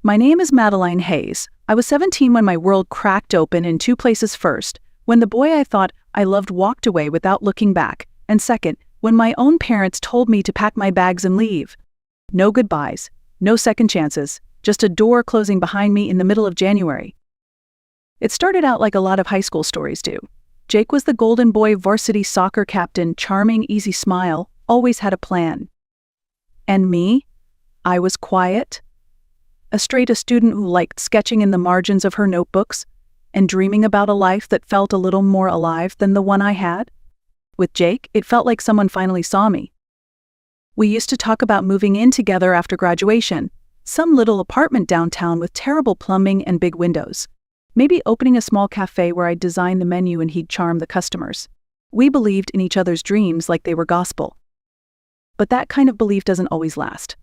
My name is Madeline Hayes. I was 17 when my world cracked open in two places. First, when the boy I thought I loved walked away without looking back, and second, when my own parents told me to pack my bags and leave. No goodbyes, no second chances, just a door closing behind me in the middle of January. It started out like a lot of high school stories do. Jake was the golden boy varsity soccer captain, charming, easy smile, always had a plan. And me? I was quiet. A student who liked sketching in the margins of her notebooks and dreaming about a life that felt a little more alive than the one I had. With Jake, it felt like someone finally saw me. We used to talk about moving in together after graduation, some little apartment downtown with terrible plumbing and big windows. Maybe opening a small cafe where I'd design the menu and he'd charm the customers. We believed in each other's dreams like they were gospel. But that kind of belief doesn't always last.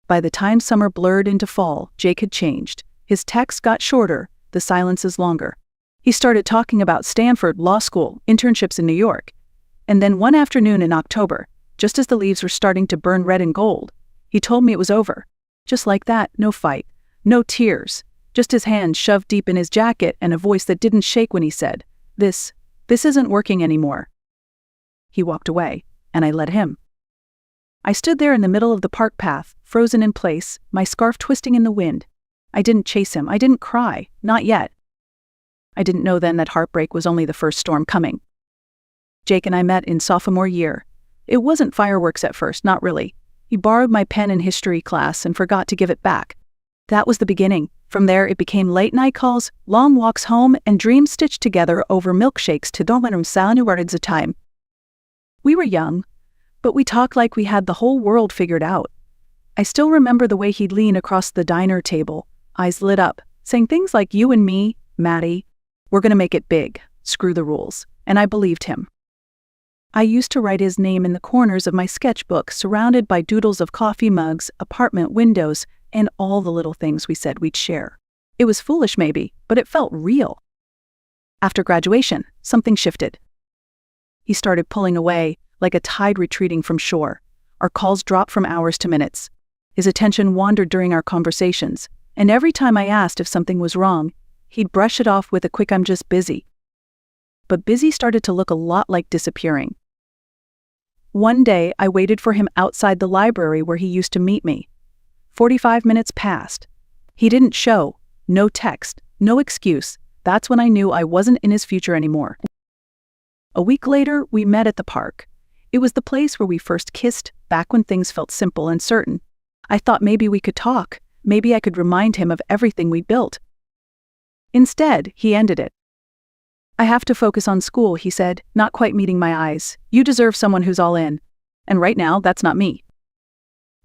By the time summer blurred into fall, Jake had changed. His texts got shorter, the silences longer. He started talking about Stanford, law school, internships in New York. And then one afternoon in October, just as the leaves were starting to burn red and gold, he told me it was over. Just like that, no fight, no tears. Just his hand shoved deep in his jacket and a voice that didn't shake when he said, This isn't working anymore." He walked away, and I let him. I stood there in the middle of the park path, frozen in place, my scarf twisting in the wind. I didn't chase him, I didn't cry, not yet. I didn't know then that heartbreak was only the first storm coming. Jake and I met in sophomore year. It wasn't fireworks at first, not really. He borrowed my pen in history class and forgot to give it back. That was the beginning. From there it became late night calls, long walks home, and dreams stitched together over milkshakes to dominum words a time. We were young, but we talked like we had the whole world figured out. I still remember the way he'd lean across the diner table, eyes lit up, saying things like, "You and me, Maddie, we're gonna make it big, screw the rules," and I believed him. I used to write his name in the corners of my sketchbook, surrounded by doodles of coffee mugs, apartment windows, and all the little things we said we'd share. It was foolish maybe, but it felt real. After graduation, something shifted. He started pulling away, like a tide retreating from shore. Our calls dropped from hours to minutes. His attention wandered during our conversations, and every time I asked if something was wrong, he'd brush it off with a quick "I'm just busy." But busy started to look a lot like disappearing. One day, I waited for him outside the library where he used to meet me. 45 minutes passed. He didn't show, no text, no excuse. That's when I knew I wasn't in his future anymore. A week later, we met at the park. It was the place where we first kissed, back when things felt simple and certain. I thought maybe we could talk, maybe I could remind him of everything we built. Instead, he ended it. "I have to focus on school," he said, not quite meeting my eyes. "You deserve someone who's all in. And right now, that's not me."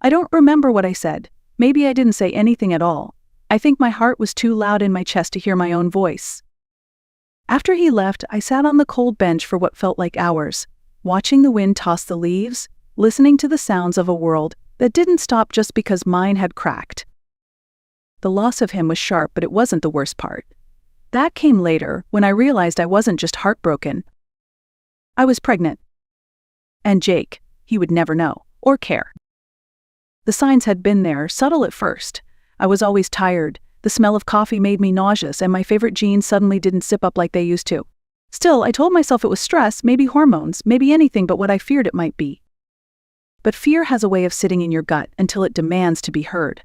I don't remember what I said. Maybe I didn't say anything at all. I think my heart was too loud in my chest to hear my own voice. After he left, I sat on the cold bench for what felt like hours, watching the wind toss the leaves, listening to the sounds of a world that didn't stop just because mine had cracked. The loss of him was sharp, but it wasn't the worst part. That came later, when I realized I wasn't just heartbroken. I was pregnant. And Jake, he would never know, or care. The signs had been there, subtle at first. I was always tired, the smell of coffee made me nauseous, and my favorite jeans suddenly didn't zip up like they used to. Still, I told myself it was stress, maybe hormones, maybe anything but what I feared it might be. But fear has a way of sitting in your gut until it demands to be heard.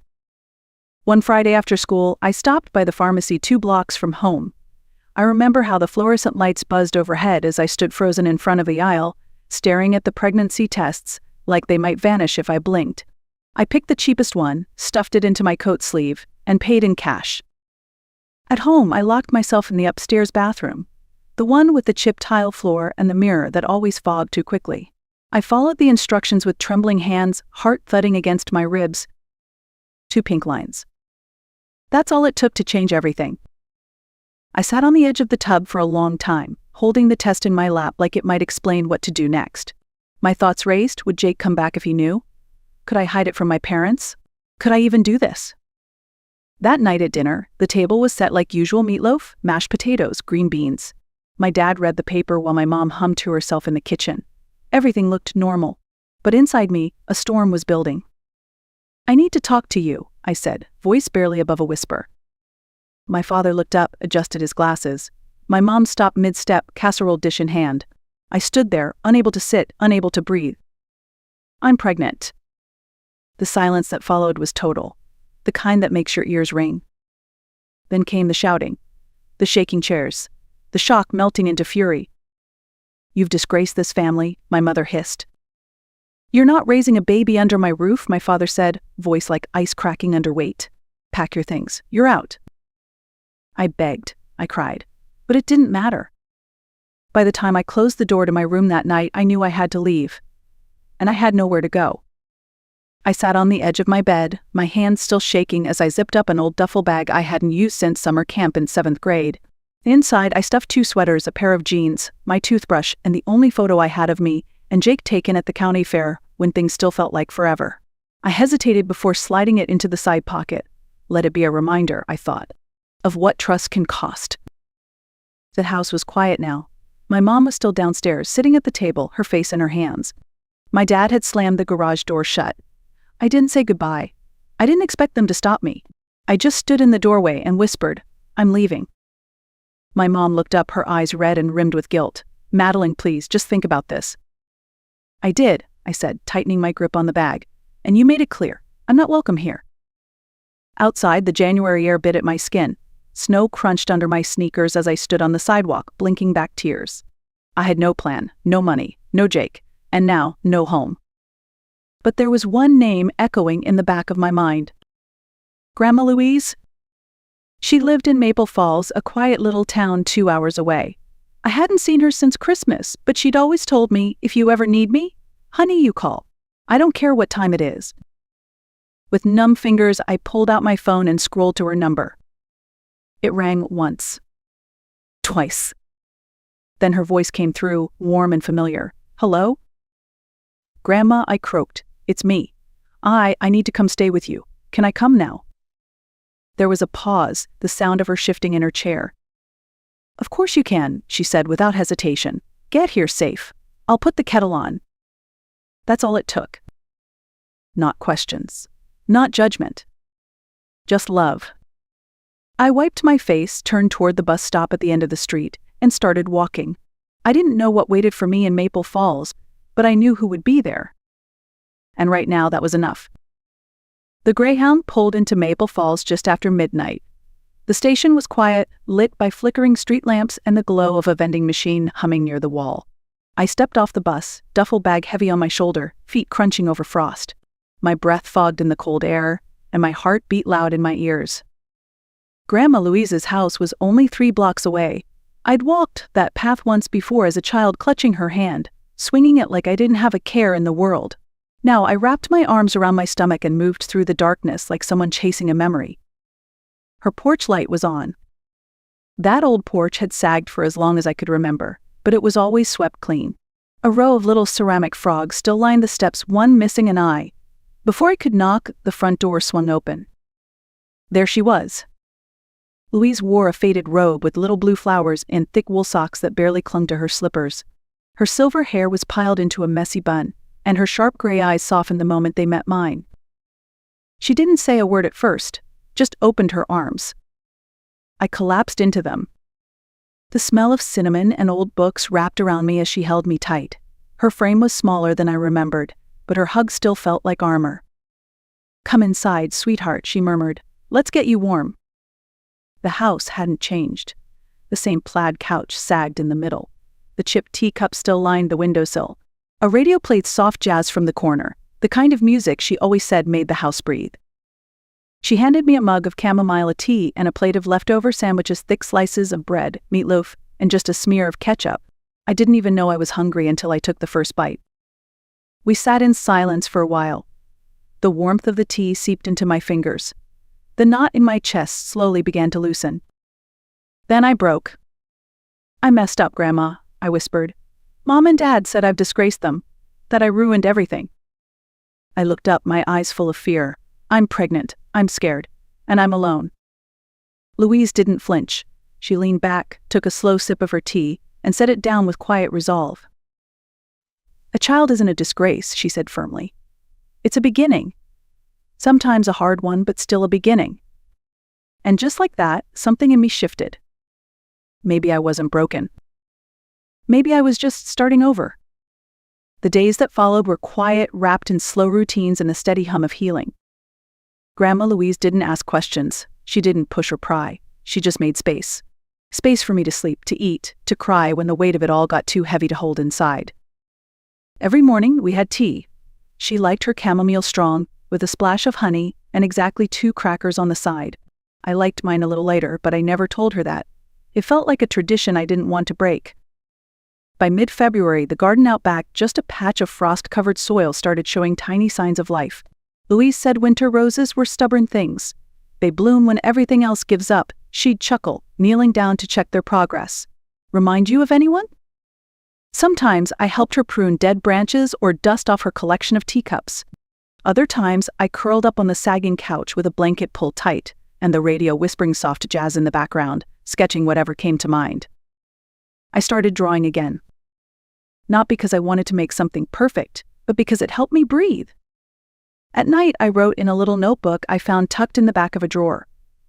One Friday after school, I stopped by the pharmacy 2 blocks from home. I remember how the fluorescent lights buzzed overhead as I stood frozen in front of the aisle, staring at the pregnancy tests, like they might vanish if I blinked. I picked the cheapest one, stuffed it into my coat sleeve, and paid in cash. At home, I locked myself in the upstairs bathroom, the one with the chipped tile floor and the mirror that always fogged too quickly. I followed the instructions with trembling hands, heart thudding against my ribs. 2 pink lines. That's all it took to change everything. I sat on the edge of the tub for a long time, holding the test in my lap like it might explain what to do next. My thoughts raced. Would Jake come back if he knew? Could I hide it from my parents? Could I even do this? That night at dinner, the table was set like usual: meatloaf, mashed potatoes, green beans. My dad read the paper while my mom hummed to herself in the kitchen. Everything looked normal. But inside me, a storm was building. "I need to talk to you," I said, voice barely above a whisper. My father looked up, adjusted his glasses. My mom stopped mid-step, casserole dish in hand. I stood there, unable to sit, unable to breathe. I'm pregnant. The silence that followed was total, the kind that makes your ears ring. Then came the shouting, the shaking chairs, the shock melting into fury. You've disgraced this family, my mother hissed. You're not raising a baby under my roof, my father said, voice like ice cracking under weight. Pack your things, you're out. I begged, I cried, but it didn't matter. By the time I closed the door to my room that night, I knew I had to leave. And I had nowhere to go. I sat on the edge of my bed, my hands still shaking as I zipped up an old duffel bag I hadn't used since summer camp in 7th grade. Inside, I stuffed 2 sweaters, a pair of jeans, my toothbrush, and the only photo I had of me and Jake taken at the county fair when things still felt like forever. I hesitated before sliding it into the side pocket. Let it be a reminder, I thought, of what trust can cost. The house was quiet now. My mom was still downstairs, sitting at the table, her face in her hands. My dad had slammed the garage door shut. I didn't say goodbye. I didn't expect them to stop me. I just stood in the doorway and whispered, I'm leaving. My mom looked up, her eyes red and rimmed with guilt. Madeline, please, just think about this. I did, I said, tightening my grip on the bag. And you made it clear. I'm not welcome here. Outside, the January air bit at my skin. Snow crunched under my sneakers as I stood on the sidewalk, blinking back tears. I had no plan, no money, no Jake, and now, no home. But there was one name echoing in the back of my mind. Grandma Louise? She lived in Maple Falls, a quiet little town 2 hours away. I hadn't seen her since Christmas, but she'd always told me, if you ever need me, honey, you call. I don't care what time it is. With numb fingers, I pulled out my phone and scrolled to her number. It rang once. Twice. Then her voice came through, warm and familiar. Hello? Grandma, I croaked. It's me. I need to come stay with you. Can I come now? There was a pause, the sound of her shifting in her chair. Of course you can, she said without hesitation. Get here safe. I'll put the kettle on. That's all it took. Not questions. Not judgment. Just love. I wiped my face, turned toward the bus stop at the end of the street, and started walking. I didn't know what waited for me in Maple Falls, but I knew who would be there. And right now, that was enough. The Greyhound pulled into Maple Falls just after midnight. The station was quiet, lit by flickering street lamps and the glow of a vending machine humming near the wall. I stepped off the bus, duffel bag heavy on my shoulder, feet crunching over frost. My breath fogged in the cold air, and my heart beat loud in my ears. Grandma Louise's house was only 3 blocks away. I'd walked that path once before as a child, clutching her hand, swinging it like I didn't have a care in the world. Now I wrapped my arms around my stomach and moved through the darkness like someone chasing a memory. Her porch light was on. That old porch had sagged for as long as I could remember, but it was always swept clean. A row of little ceramic frogs still lined the steps, one missing an eye. Before I could knock, the front door swung open. There she was. Louise wore a faded robe with little blue flowers and thick wool socks that barely clung to her slippers. Her silver hair was piled into a messy bun, and her sharp gray eyes softened the moment they met mine. She didn't say a word at first, just opened her arms. I collapsed into them. The smell of cinnamon and old books wrapped around me as she held me tight. Her frame was smaller than I remembered, but her hug still felt like armor. Come inside, sweetheart, she murmured. Let's get you warm. The house hadn't changed. The same plaid couch sagged in the middle. The chipped teacup still lined the windowsill. A radio played soft jazz from the corner, the kind of music she always said made the house breathe. She handed me a mug of chamomile tea and a plate of leftover sandwiches, thick slices of bread, meatloaf, and just a smear of ketchup. I didn't even know I was hungry until I took the first bite. We sat in silence for a while. The warmth of the tea seeped into my fingers. The knot in my chest slowly began to loosen. Then I broke. I messed up, Grandma, I whispered. Mom and Dad said I've disgraced them, that I ruined everything. I looked up, my eyes full of fear. I'm pregnant, I'm scared, and I'm alone. Louise didn't flinch. She leaned back, took a slow sip of her tea, and set it down with quiet resolve. A child isn't a disgrace, she said firmly. It's a beginning. Sometimes a hard one, but still a beginning. And just like that, something in me shifted. Maybe I wasn't broken. Maybe I was just starting over. The days that followed were quiet, wrapped in slow routines and the steady hum of healing. Grandma Louise didn't ask questions. She didn't push or pry. She just made space. Space for me to sleep, to eat, to cry when the weight of it all got too heavy to hold inside. Every morning we had tea. She liked her chamomile strong, with a splash of honey and exactly 2 crackers on the side. I liked mine a little lighter, but I never told her that. It felt like a tradition I didn't want to break. By mid-February, the garden out back, just a patch of frost-covered soil, started showing tiny signs of life. Louise said winter roses were stubborn things. They bloom when everything else gives up. She'd chuckle, kneeling down to check their progress. Remind you of anyone? Sometimes I helped her prune dead branches or dust off her collection of teacups. Other times I curled up on the sagging couch with a blanket pulled tight, and the radio whispering soft jazz in the background, sketching whatever came to mind. I started drawing again. Not because I wanted to make something perfect, but because it helped me breathe. At night, I wrote in a little notebook I found tucked in the back of a drawer.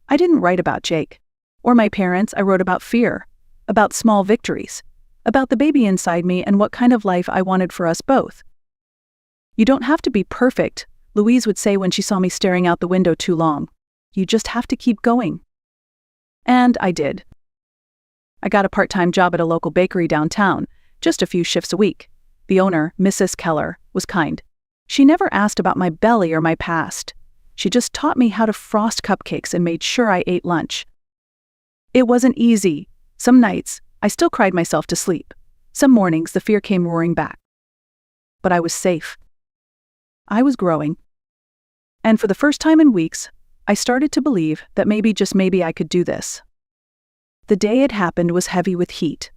I didn't write about Jake or my parents. I wrote about fear, about small victories, about the baby inside me and what kind of life I wanted for us both. You don't have to be perfect, Louise would say when she saw me staring out the window too long. You just have to keep going. And I did. I got a part-time job at a local bakery downtown, just a few shifts a week. The owner, Mrs. Keller, was kind. She never asked about my belly or my past. She just taught me how to frost cupcakes and made sure I ate lunch. It wasn't easy. Some nights, I still cried myself to sleep. Some mornings, the fear came roaring back. But I was safe. I was growing. And for the first time in weeks, I started to believe that maybe, just maybe, I could do this. The day it happened was heavy with heat.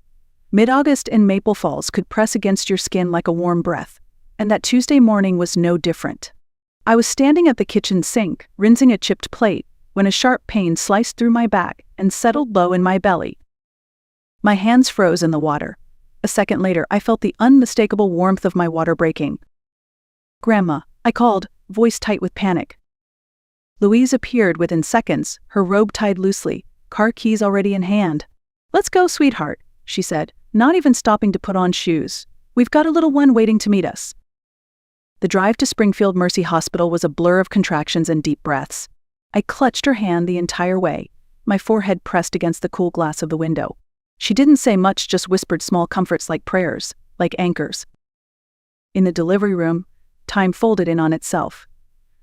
Mid-August in Maple Falls could press against your skin like a warm breath, and that Tuesday morning was no different. I was standing at the kitchen sink, rinsing a chipped plate, when a sharp pain sliced through my back and settled low in my belly. My hands froze in the water. A second later, I felt the unmistakable warmth of my water breaking. "Grandma," I called, voice tight with panic. Louise appeared within seconds, her robe tied loosely, car keys already in hand. "Let's go, sweetheart," she said, not even stopping to put on shoes. "We've got a little one waiting to meet us." The drive to Springfield Mercy Hospital was a blur of contractions and deep breaths. I clutched her hand the entire way, my forehead pressed against the cool glass of the window. She didn't say much, just whispered small comforts like prayers, like anchors. In the delivery room, time folded in on itself.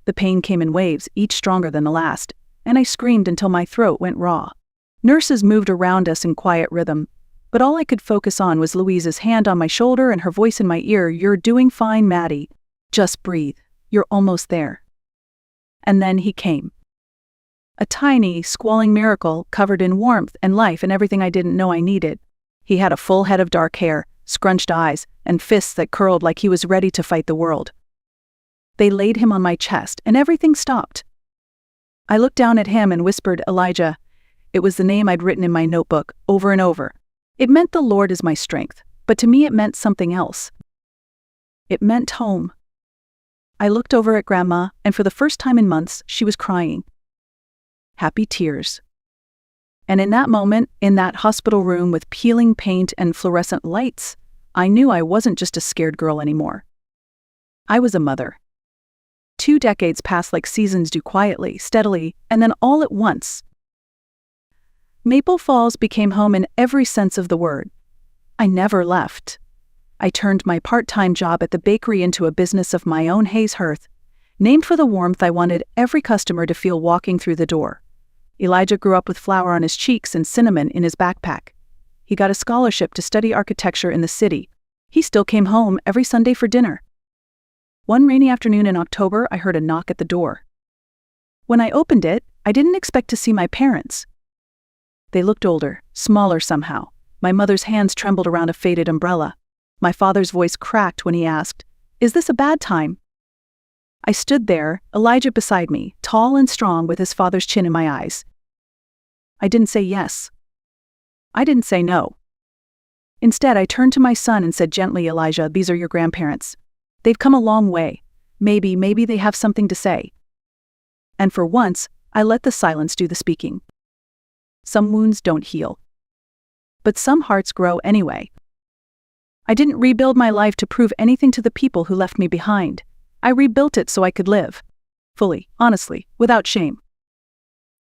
The pain came in waves, each stronger than the last, and I screamed until my throat went raw. Nurses moved around us in quiet rhythm, but all I could focus on was Louise's hand on my shoulder and her voice in my ear. "You're doing fine, Maddie. Just breathe. You're almost there." And then he came. A tiny, squalling miracle covered in warmth and life and everything I didn't know I needed. He had a full head of dark hair, scrunched eyes, and fists that curled like he was ready to fight the world. They laid him on my chest, and everything stopped. I looked down at him and whispered, "Elijah." It was the name I'd written in my notebook, over and over. It meant the Lord is my strength, but to me it meant something else. It meant home. I looked over at Grandma, and for the first time in months, she was crying. Happy tears. And in that moment, in that hospital room with peeling paint and fluorescent lights, I knew I wasn't just a scared girl anymore. I was a mother. 2 decades passed like seasons do, quietly, steadily, and then all at once. Maple Falls became home in every sense of the word. I never left. I turned my part-time job at the bakery into a business of my own, Hayes Hearth, named for the warmth I wanted every customer to feel walking through the door. Elijah grew up with flour on his cheeks and cinnamon in his backpack. He got a scholarship to study architecture in the city. He still came home every Sunday for dinner. One rainy afternoon in October, I heard a knock at the door. When I opened it, I didn't expect to see my parents. They looked older, smaller somehow. My mother's hands trembled around a faded umbrella. My father's voice cracked when he asked, "Is this a bad time?" I stood there, Elijah beside me, tall and strong with his father's chin in my eyes. I didn't say yes. I didn't say no. Instead, I turned to my son and said gently, "Elijah, these are your grandparents. They've come a long way. Maybe they have something to say." And for once, I let the silence do the speaking. Some wounds don't heal. But some hearts grow anyway. I didn't rebuild my life to prove anything to the people who left me behind. I rebuilt it so I could live. Fully, honestly, without shame.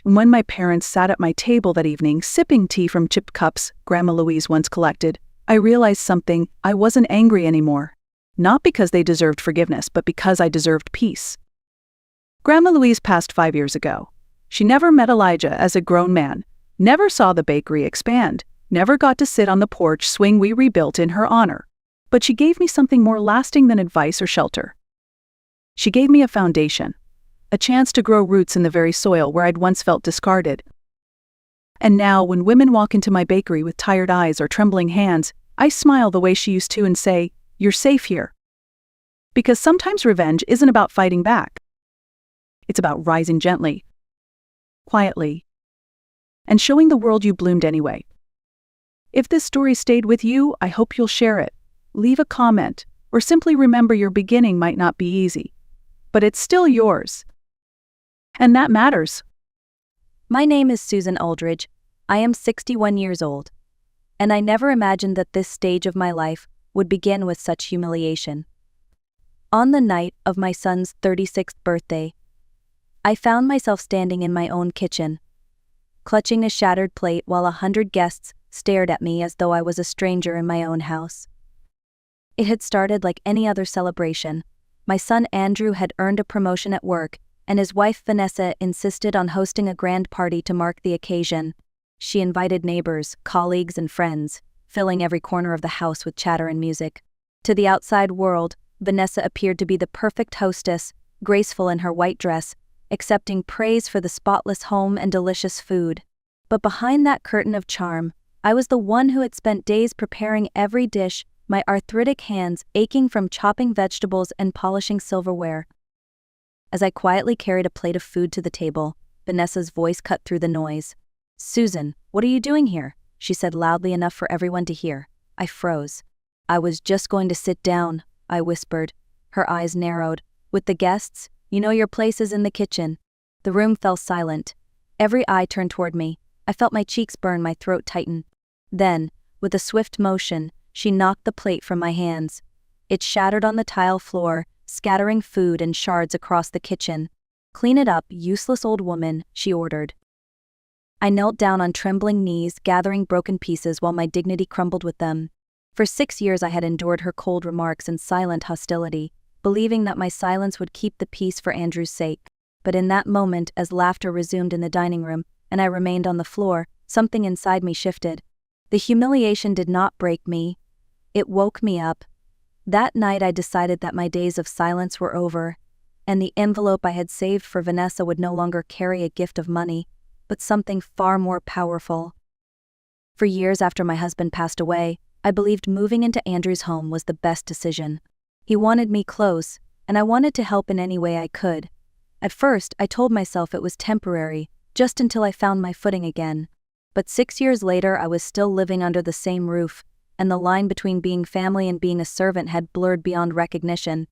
When my parents sat at my table that evening, sipping tea from chipped cups Grandma Louise once collected, I realized something. I wasn't angry anymore. Not because they deserved forgiveness, but because I deserved peace. Grandma Louise passed 5 years ago. She never met Elijah as a grown man, never saw the bakery expand, never got to sit on the porch swing we rebuilt in her honor. But she gave me something more lasting than advice or shelter. She gave me a foundation, a chance to grow roots in the very soil where I'd once felt discarded. And now, when women walk into my bakery with tired eyes or trembling hands, I smile the way she used to and say, "You're safe here." Because sometimes revenge isn't about fighting back. It's about rising gently, quietly, and showing the world you bloomed anyway. If this story stayed with you, I hope you'll share it, leave a comment, or simply remember your beginning might not be easy, but it's still yours. And that matters. My name is Susan Aldridge. I am 61 years old, and I never imagined that this stage of my life would begin with such humiliation. On the night of my son's 36th birthday, I found myself standing in my own kitchen, clutching a shattered plate while 100 guests stared at me as though I was a stranger in my own house. It had started like any other celebration. My son Andrew had earned a promotion at work, and his wife Vanessa insisted on hosting a grand party to mark the occasion. She invited neighbors, colleagues, and friends, filling every corner of the house with chatter and music. To the outside world, Vanessa appeared to be the perfect hostess, graceful in her white dress, accepting praise for the spotless home and delicious food. But behind that curtain of charm, I was the one who had spent days preparing every dish, my arthritic hands aching from chopping vegetables and polishing silverware. As I quietly carried a plate of food to the table, Vanessa's voice cut through the noise. "Susan, what are you doing here?" she said loudly enough for everyone to hear. I froze. "I was just going to sit down," I whispered. Her eyes narrowed. "With the guests? You know your place is in the kitchen." The room fell silent. Every eye turned toward me. I felt my cheeks burn, my throat tighten. Then, with a swift motion, she knocked the plate from my hands. It shattered on the tile floor, scattering food and shards across the kitchen. "Clean it up, useless old woman," she ordered. I knelt down on trembling knees, gathering broken pieces while my dignity crumbled with them. For 6 years I had endured her cold remarks and silent hostility, believing that my silence would keep the peace for Andrew's sake. But in that moment, as laughter resumed in the dining room, and I remained on the floor, something inside me shifted. The humiliation did not break me. It woke me up. That night I decided that my days of silence were over, and the envelope I had saved for Vanessa would no longer carry a gift of money, but something far more powerful. For years after my husband passed away, I believed moving into Andrew's home was the best decision. He wanted me close, and I wanted to help in any way I could. At first, I told myself it was temporary, just until I found my footing again. But 6 years later, I was still living under the same roof, and the line between being family and being a servant had blurred beyond recognition.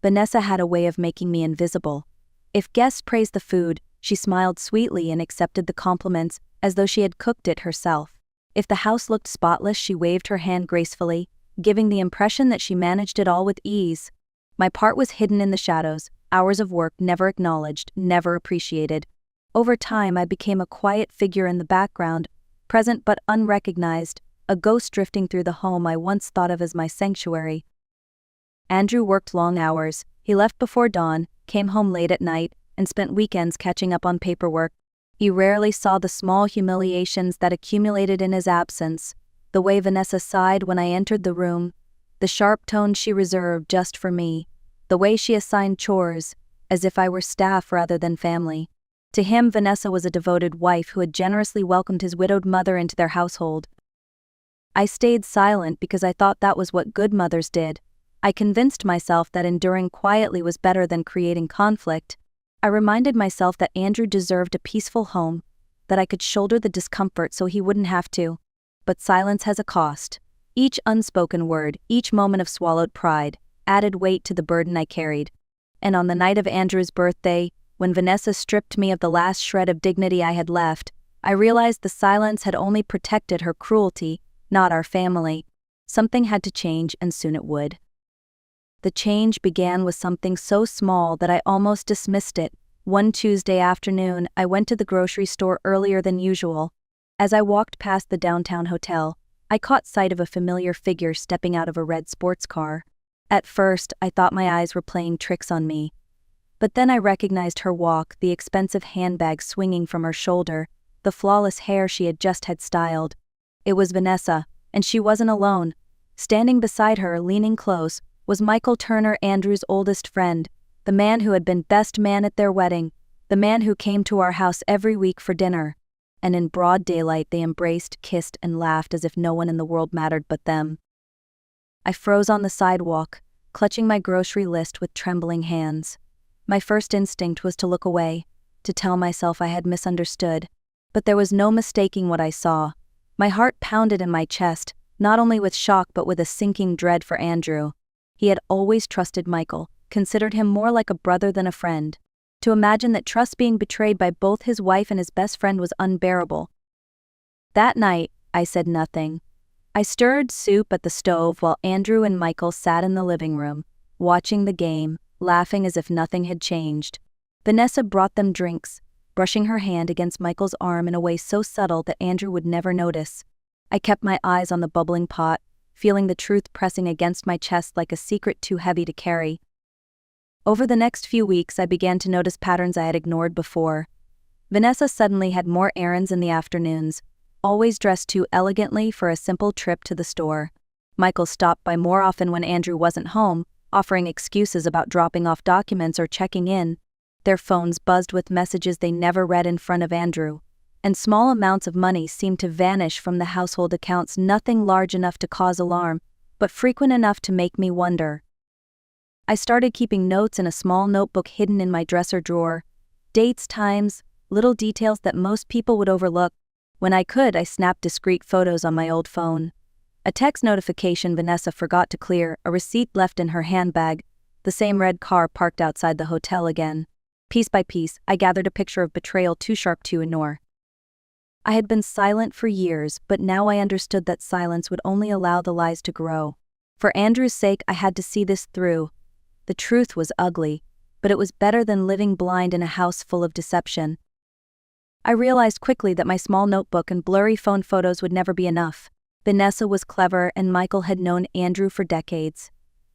Vanessa had a way of making me invisible. If guests praised the food, she smiled sweetly and accepted the compliments as though she had cooked it herself. If the house looked spotless, she waved her hand gracefully, giving the impression that she managed it all with ease. My part was hidden in the shadows, hours of work never acknowledged, never appreciated. Over time, I became a quiet figure in the background, present but unrecognized, a ghost drifting through the home I once thought of as my sanctuary. Andrew worked long hours. He left before dawn, came home late at night, and spent weekends catching up on paperwork. He rarely saw the small humiliations that accumulated in his absence, the way Vanessa sighed when I entered the room, the sharp tone she reserved just for me, the way she assigned chores, as if I were staff rather than family. To him, Vanessa was a devoted wife who had generously welcomed his widowed mother into their household. I stayed silent because I thought that was what good mothers did. I convinced myself that enduring quietly was better than creating conflict. I reminded myself that Andrew deserved a peaceful home, that I could shoulder the discomfort so he wouldn't have to. But silence has a cost. Each unspoken word, each moment of swallowed pride, added weight to the burden I carried. And on the night of Andrew's birthday, When Vanessa stripped me of the last shred of dignity I had left, I realized the silence had only protected her cruelty, not our family. Something had to change, and soon it would. The change began with something so small that I almost dismissed it. One Tuesday afternoon, I went to the grocery store earlier than usual. As I walked past the downtown hotel, I caught sight of a familiar figure stepping out of a red sports car. At first, I thought my eyes were playing tricks on me. But then I recognized her walk, the expensive handbag swinging from her shoulder, the flawless hair she had just had styled. It was Vanessa, and she wasn't alone. Standing beside her, leaning close, was Michael Turner, Andrew's oldest friend, the man who had been best man at their wedding, the man who came to our house every week for dinner. And in broad daylight they embraced, kissed, and laughed as if no one in the world mattered but them. I froze on the sidewalk, clutching my grocery list with trembling hands. My first instinct was to look away, to tell myself I had misunderstood, but there was no mistaking what I saw. My heart pounded in my chest, not only with shock but with a sinking dread for Andrew. He had always trusted Michael, considered him more like a brother than a friend. To imagine that trust being betrayed by both his wife and his best friend was unbearable. That night, I said nothing. I stirred soup at the stove while Andrew and Michael sat in the living room, watching the game, laughing as if nothing had changed. Vanessa brought them drinks, brushing her hand against Michael's arm in a way so subtle that Andrew would never notice. I kept my eyes on the bubbling pot, feeling the truth pressing against my chest like a secret too heavy to carry. Over the next few weeks, I began to notice patterns I had ignored before. Vanessa suddenly had more errands in the afternoons, always dressed too elegantly for a simple trip to the store. Michael stopped by more often when Andrew wasn't home, offering excuses about dropping off documents or checking in. Their phones buzzed with messages they never read in front of Andrew, and small amounts of money seemed to vanish from the household accounts, nothing large enough to cause alarm, but frequent enough to make me wonder. I started keeping notes in a small notebook hidden in my dresser drawer. Dates, times, little details that most people would overlook. When I could, I snapped discreet photos on my old phone. A text notification Vanessa forgot to clear, a receipt left in her handbag, the same red car parked outside the hotel again. Piece by piece, I gathered a picture of betrayal too sharp to ignore. I had been silent for years, but now I understood that silence would only allow the lies to grow. For Andrew's sake, I had to see this through. The truth was ugly, but it was better than living blind in a house full of deception. I realized quickly that my small notebook and blurry phone photos would never be enough. Vanessa was clever and Michael had known Andrew for decades.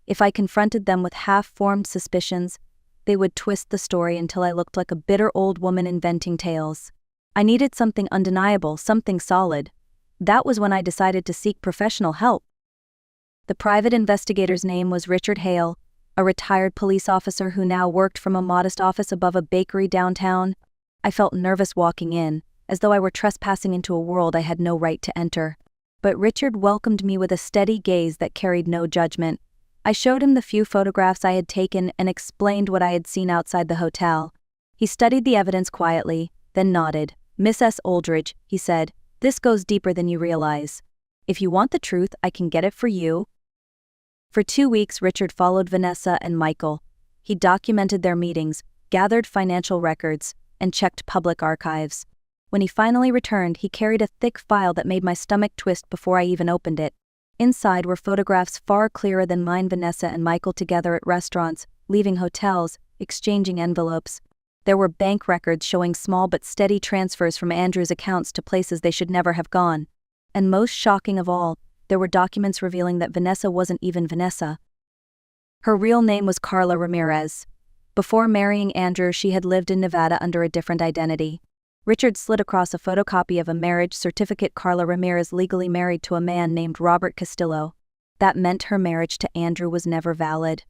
If I confronted them with half-formed suspicions, they would twist the story until I looked like a bitter old woman inventing tales. I needed something undeniable, something solid. That was when I decided to seek professional help. The private investigator's name was Richard Hale, a retired police officer who now worked from a modest office above a bakery downtown. I felt nervous walking in, as though I were trespassing into a world I had no right to enter. But Richard welcomed me with a steady gaze that carried no judgment. I showed him the few photographs I had taken and explained what I had seen outside the hotel. He studied the evidence quietly, then nodded. "Miss S. Aldridge," he said, "this goes deeper than you realize. If you want the truth, I can get it for you." For 2 weeks, Richard followed Vanessa and Michael. He documented their meetings, gathered financial records, and checked public archives. When he finally returned, he carried a thick file that made my stomach twist before I even opened it. Inside were photographs far clearer than mine, Vanessa and Michael together at restaurants, leaving hotels, exchanging envelopes. There were bank records showing small but steady transfers from Andrew's accounts to places they should never have gone. And most shocking of all, there were documents revealing that Vanessa wasn't even Vanessa. Her real name was Carla Ramirez. Before marrying Andrew, she had lived in Nevada under a different identity. Richard slid across a photocopy of a marriage certificate. Carla Ramirez legally married to a man named Robert Castillo. That meant her marriage to Andrew was never valid.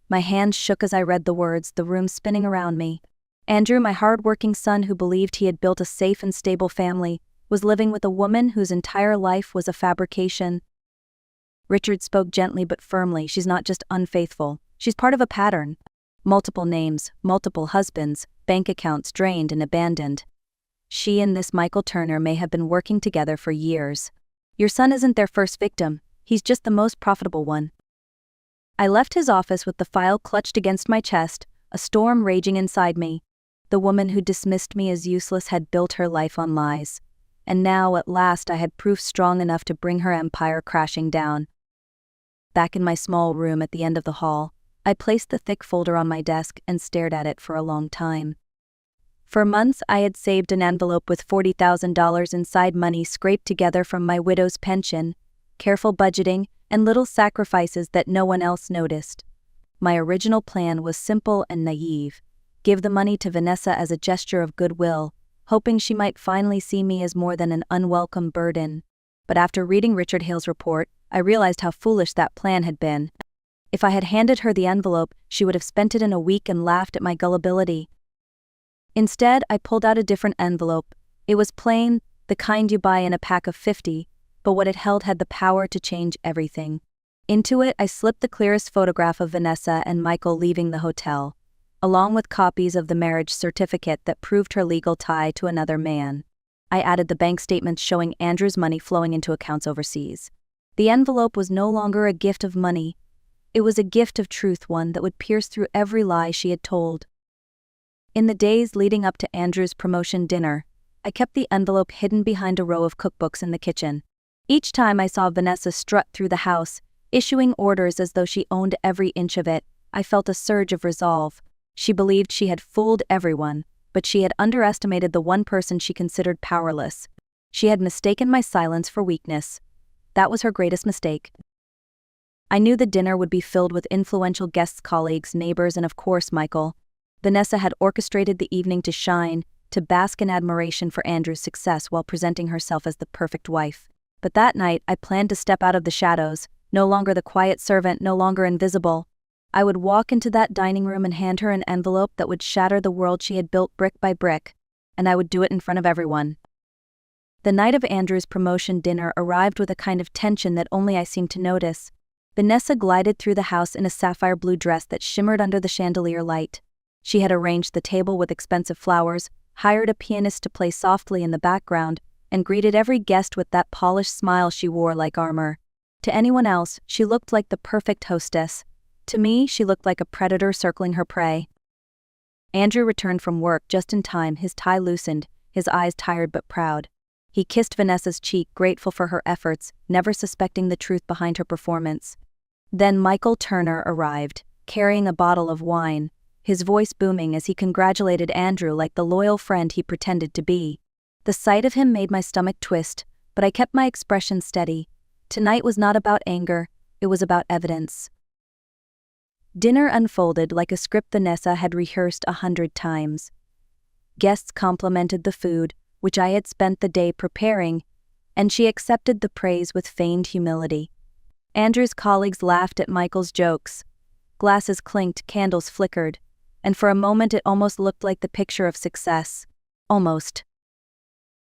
My hands shook as I read the words, the room spinning around me. Andrew, my hard-working son who believed he had built a safe and stable family, was living with a woman whose entire life was a fabrication. Richard spoke gently but firmly. "She's not just unfaithful. She's part of a pattern. Multiple names, multiple husbands, bank accounts drained and abandoned. She and this Michael Turner may have been working together for years. Your son isn't their first victim. He's just the most profitable one." I left his office with the file clutched against my chest, a storm raging inside me. The woman who dismissed me as useless had built her life on lies. And now, at last, I had proof strong enough to bring her empire crashing down. Back in my small room at the end of the hall, I placed the thick folder on my desk and stared at it for a long time. For months, I had saved an envelope with $40,000 inside, money scraped together from my widow's pension, careful budgeting, and little sacrifices that no one else noticed. My original plan was simple and naive: give the money to Vanessa as a gesture of goodwill, hoping she might finally see me as more than an unwelcome burden. But after reading Richard Hale's report, I realized how foolish that plan had been. If I had handed her the envelope, she would have spent it in a week and laughed at my gullibility. Instead, I pulled out a different envelope. It was plain, the kind you buy in a pack of 50, but what it held had the power to change everything. Into it, I slipped the clearest photograph of Vanessa and Michael leaving the hotel, along with copies of the marriage certificate that proved her legal tie to another man. I added the bank statements showing Andrew's money flowing into accounts overseas. The envelope was no longer a gift of money. It was a gift of truth, one that would pierce through every lie she had told. In the days leading up to Andrew's promotion dinner, I kept the envelope hidden behind a row of cookbooks in the kitchen. Each time I saw Vanessa strut through the house, issuing orders as though she owned every inch of it, I felt a surge of resolve. She believed she had fooled everyone, but she had underestimated the one person she considered powerless. She had mistaken my silence for weakness. That was her greatest mistake. I knew the dinner would be filled with influential guests, colleagues, neighbors, and of course Michael. Vanessa had orchestrated the evening to shine, to bask in admiration for Andrew's success while presenting herself as the perfect wife. But that night, I planned to step out of the shadows, no longer the quiet servant, no longer invisible. I would walk into that dining room and hand her an envelope that would shatter the world she had built brick by brick, and I would do it in front of everyone. The night of Andrew's promotion dinner arrived with a kind of tension that only I seemed to notice. Vanessa glided through the house in a sapphire blue dress that shimmered under the chandelier light. She had arranged the table with expensive flowers, hired a pianist to play softly in the background, and greeted every guest with that polished smile she wore like armor. To anyone else, she looked like the perfect hostess. To me, she looked like a predator circling her prey. Andrew returned from work just in time, his tie loosened, his eyes tired but proud. He kissed Vanessa's cheek, grateful for her efforts, never suspecting the truth behind her performance. Then Michael Turner arrived, carrying a bottle of wine, his voice booming as he congratulated Andrew like the loyal friend he pretended to be. The sight of him made my stomach twist, but I kept my expression steady. Tonight was not about anger, it was about evidence. Dinner unfolded like a script Vanessa had rehearsed 100 times. Guests complimented the food, which I had spent the day preparing, and she accepted the praise with feigned humility. Andrew's colleagues laughed at Michael's jokes. Glasses clinked, candles flickered, and for a moment it almost looked like the picture of success. Almost.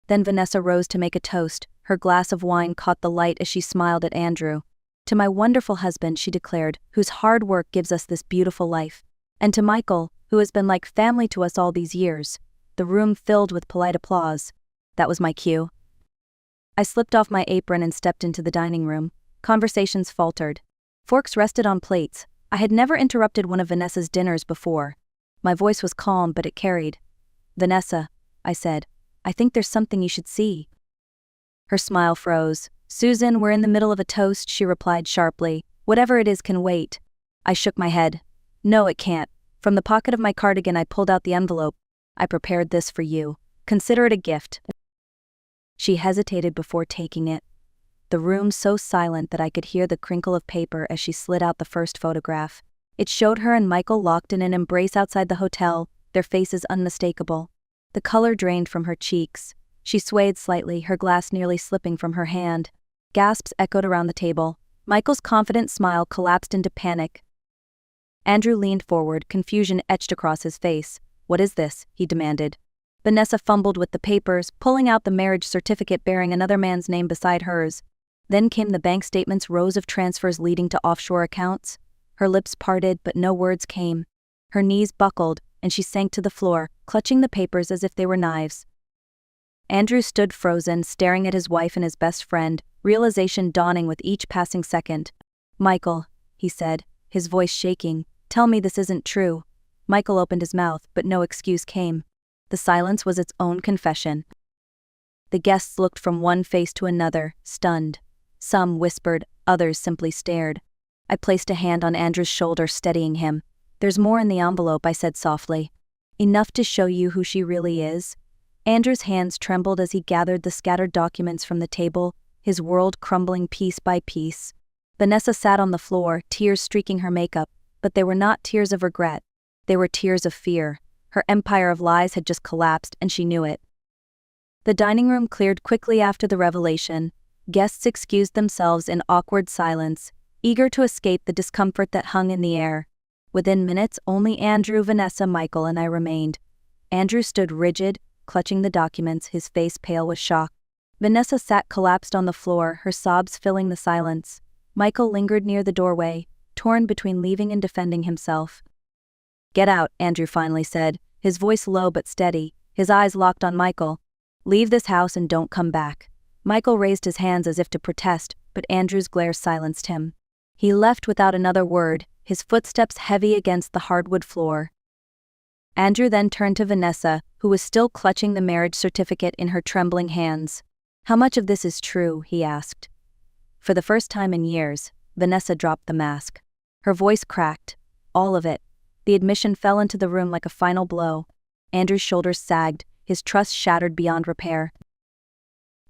Then Vanessa rose to make a toast. Her glass of wine caught the light as she smiled at Andrew. "To my wonderful husband," she declared, "whose hard work gives us this beautiful life. And to Michael, who has been like family to us all these years." The room filled with polite applause. That was my cue. I slipped off my apron and stepped into the dining room. Conversations faltered. Forks rested on plates. I had never interrupted one of Vanessa's dinners before. My voice was calm, but it carried. "Vanessa," I said, "I think there's something you should see." Her smile froze. "Susan, we're in the middle of a toast," she replied sharply. "Whatever it is can wait." I shook my head. "No, it can't." From the pocket of my cardigan I pulled out the envelope. "I prepared this for you. Consider it a gift." She hesitated before taking it. The room so silent that I could hear the crinkle of paper as she slid out the first photograph. It showed her and Michael locked in an embrace outside the hotel, their faces unmistakable. The color drained from her cheeks. She swayed slightly, her glass nearly slipping from her hand. Gasps echoed around the table. Michael's confident smile collapsed into panic. Andrew leaned forward, confusion etched across his face. "What is this?" he demanded. Vanessa fumbled with the papers, pulling out the marriage certificate bearing another man's name beside hers. Then came the bank statements, rows of transfers leading to offshore accounts. Her lips parted, but no words came. Her knees buckled, and she sank to the floor, clutching the papers as if they were knives. Andrew stood frozen, staring at his wife and his best friend, realization dawning with each passing second. "Michael," he said, his voice shaking, "tell me this isn't true." Michael opened his mouth, but no excuse came. The silence was its own confession. The guests looked from one face to another, stunned. Some whispered, others simply stared. I placed a hand on Andrew's shoulder, steadying him. "There's more in the envelope," I said softly. "Enough to show you who she really is." Andrew's hands trembled as he gathered the scattered documents from the table, his world crumbling piece by piece. Vanessa sat on the floor, tears streaking her makeup, but they were not tears of regret. They were tears of fear. Her empire of lies had just collapsed, and she knew it. The dining room cleared quickly after the revelation. Guests excused themselves in awkward silence, eager to escape the discomfort that hung in the air. Within minutes, only Andrew, Vanessa, Michael, and I remained. Andrew stood rigid, clutching the documents, his face pale with shock. Vanessa sat collapsed on the floor, her sobs filling the silence. Michael lingered near the doorway, torn between leaving and defending himself. "Get out," Andrew finally said, his voice low but steady, his eyes locked on Michael. "Leave this house and don't come back." Michael raised his hands as if to protest, but Andrew's glare silenced him. He left without another word, his footsteps heavy against the hardwood floor. Andrew then turned to Vanessa, who was still clutching the marriage certificate in her trembling hands. "How much of this is true?" he asked. For the first time in years, Vanessa dropped the mask. Her voice cracked. "All of it." The admission fell into the room like a final blow. Andrew's shoulders sagged, his trust shattered beyond repair.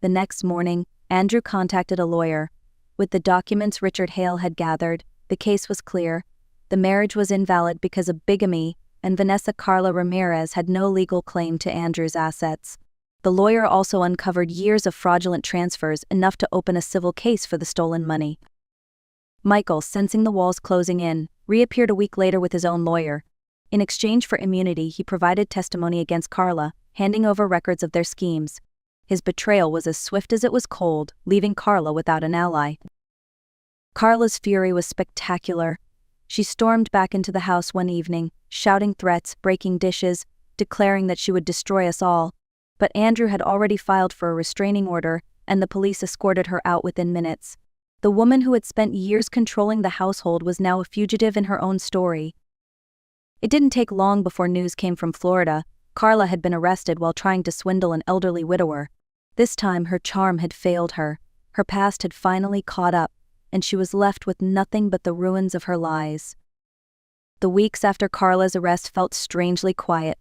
The next morning, Andrew contacted a lawyer. With the documents Richard Hale had gathered, the case was clear. The marriage was invalid because of bigamy, and Vanessa Carla Ramirez had no legal claim to Andrew's assets. The lawyer also uncovered years of fraudulent transfers, enough to open a civil case for the stolen money. Michael, sensing the walls closing in, reappeared a week later with his own lawyer. In exchange for immunity, he provided testimony against Carla, handing over records of their schemes. His betrayal was as swift as it was cold, leaving Carla without an ally. Carla's fury was spectacular. She stormed back into the house one evening, shouting threats, breaking dishes, declaring that she would destroy us all. But Andrew had already filed for a restraining order, and the police escorted her out within minutes. The woman who had spent years controlling the household was now a fugitive in her own story. It didn't take long before news came from Florida. Carla had been arrested while trying to swindle an elderly widower. This time her charm had failed her. Her past had finally caught up, and she was left with nothing but the ruins of her lies. The weeks after Carla's arrest felt strangely quiet.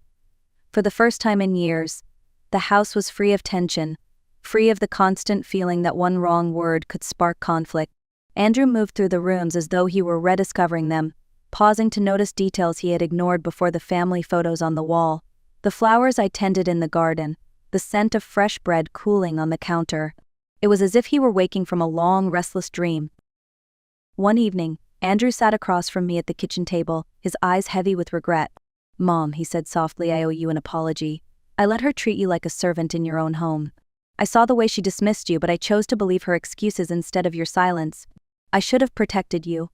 For the first time in years, the house was free of tension, free of the constant feeling that one wrong word could spark conflict. Andrew moved through the rooms as though he were rediscovering them, pausing to notice details he had ignored before the family photos on the wall. The flowers I tended in the garden, the scent of fresh bread cooling on the counter. It was as if he were waking from a long, restless dream. One evening, Andrew sat across from me at the kitchen table, his eyes heavy with regret. "Mom," he said softly, "I owe you an apology. I let her treat you like a servant in your own home. I saw the way she dismissed you, but I chose to believe her excuses instead of your silence. I should have protected you."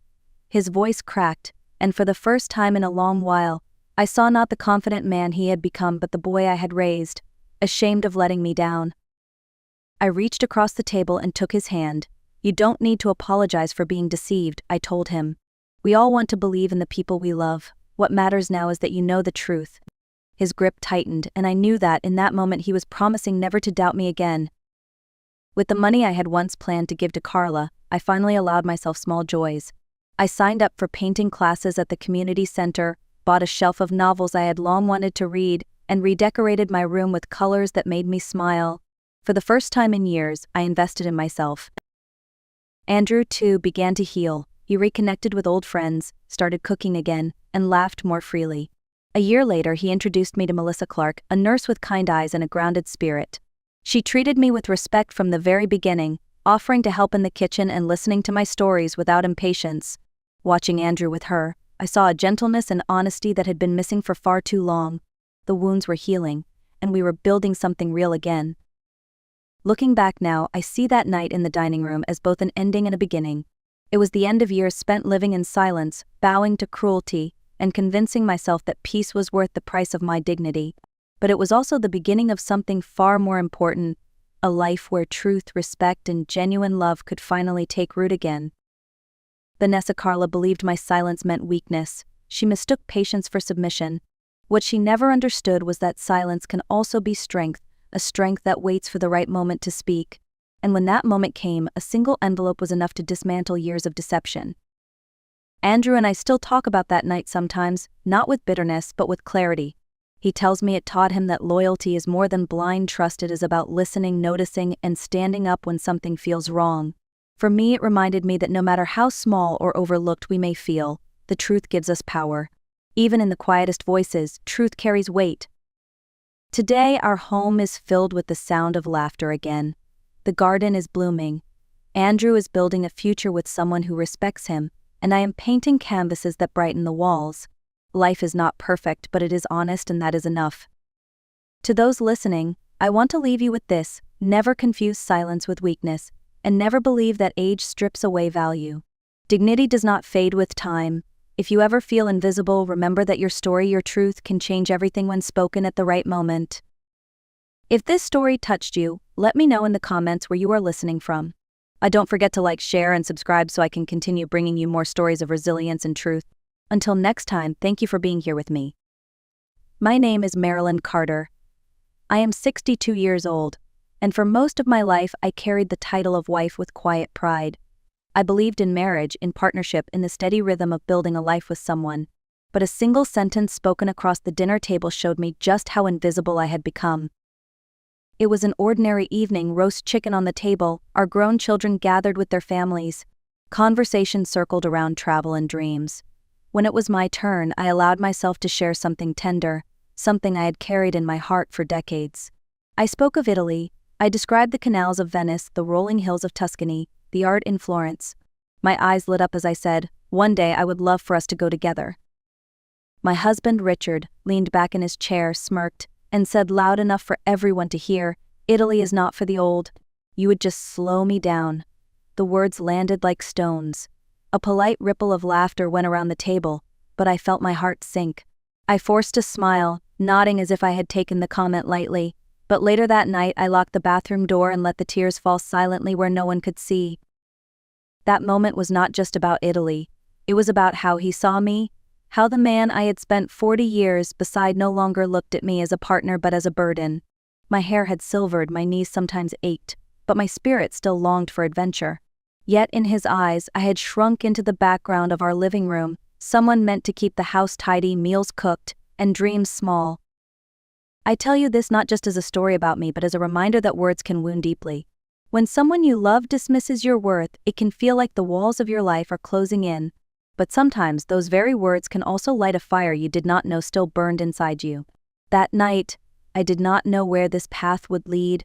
His voice cracked, and for the first time in a long while, I saw not the confident man he had become but the boy I had raised, ashamed of letting me down. I reached across the table and took his hand. "You don't need to apologize for being deceived," I told him. "We all want to believe in the people we love. What matters now is that you know the truth." His grip tightened, and I knew that in that moment he was promising never to doubt me again. With the money I had once planned to give to Carla, I finally allowed myself small joys. I signed up for painting classes at the community center, bought a shelf of novels I had long wanted to read, and redecorated my room with colors that made me smile. For the first time in years, I invested in myself. Andrew, too, began to heal. He reconnected with old friends, started cooking again, and laughed more freely. A year later, he introduced me to Melissa Clark, a nurse with kind eyes and a grounded spirit. She treated me with respect from the very beginning, offering to help in the kitchen and listening to my stories without impatience. Watching Andrew with her, I saw a gentleness and honesty that had been missing for far too long. The wounds were healing, and we were building something real again. Looking back now, I see that night in the dining room as both an ending and a beginning. It was the end of years spent living in silence, bowing to cruelty, and convincing myself that peace was worth the price of my dignity. But it was also the beginning of something far more important, a life where truth, respect, and genuine love could finally take root again. Vanessa Carla believed my silence meant weakness. She mistook patience for submission. What she never understood was that silence can also be strength, a strength that waits for the right moment to speak. And when that moment came, a single envelope was enough to dismantle years of deception. Andrew and I still talk about that night sometimes, not with bitterness, but with clarity. He tells me it taught him that loyalty is more than blind trust. It is about listening, noticing, and standing up when something feels wrong. For me, it reminded me that no matter how small or overlooked we may feel, the truth gives us power. Even in the quietest voices, truth carries weight. Today, our home is filled with the sound of laughter again. The garden is blooming. Andrew is building a future with someone who respects him, and I am painting canvases that brighten the walls. Life is not perfect, but it is honest, and that is enough. To those listening, I want to leave you with this: never confuse silence with weakness, and never believe that age strips away value. Dignity does not fade with time. If you ever feel invisible, remember that your story, your truth, can change everything when spoken at the right moment. If this story touched you, let me know in the comments where you are listening from. Don't forget to like, share, and subscribe so I can continue bringing you more stories of resilience and truth. Until next time, thank you for being here with me. My name is Marilyn Carter. I am 62 years old, and for most of my life I carried the title of wife with quiet pride. I believed in marriage, in partnership, in the steady rhythm of building a life with someone. But a single sentence spoken across the dinner table showed me just how invisible I had become. It was an ordinary evening, roast chicken on the table, our grown children gathered with their families. Conversation circled around travel and dreams. When it was my turn, I allowed myself to share something tender, something I had carried in my heart for decades. I spoke of Italy. I described the canals of Venice, the rolling hills of Tuscany, the art in Florence. My eyes lit up as I said, one day I would love for us to go together. My husband, Richard, leaned back in his chair, smirked, and said loud enough for everyone to hear, "Italy is not for the old. You would just slow me down." The words landed like stones. A polite ripple of laughter went around the table, but I felt my heart sink. I forced a smile, nodding as if I had taken the comment lightly, but later that night I locked the bathroom door and let the tears fall silently where no one could see. That moment was not just about Italy. It was about how he saw me, how the man I had spent 40 years beside no longer looked at me as a partner but as a burden. My hair had silvered, my knees sometimes ached, but my spirit still longed for adventure. Yet in his eyes, I had shrunk into the background of our living room, someone meant to keep the house tidy, meals cooked, and dreams small. I tell you this not just as a story about me, but as a reminder that words can wound deeply. When someone you love dismisses your worth, it can feel like the walls of your life are closing in. But sometimes those very words can also light a fire you did not know still burned inside you. That night, I did not know where this path would lead.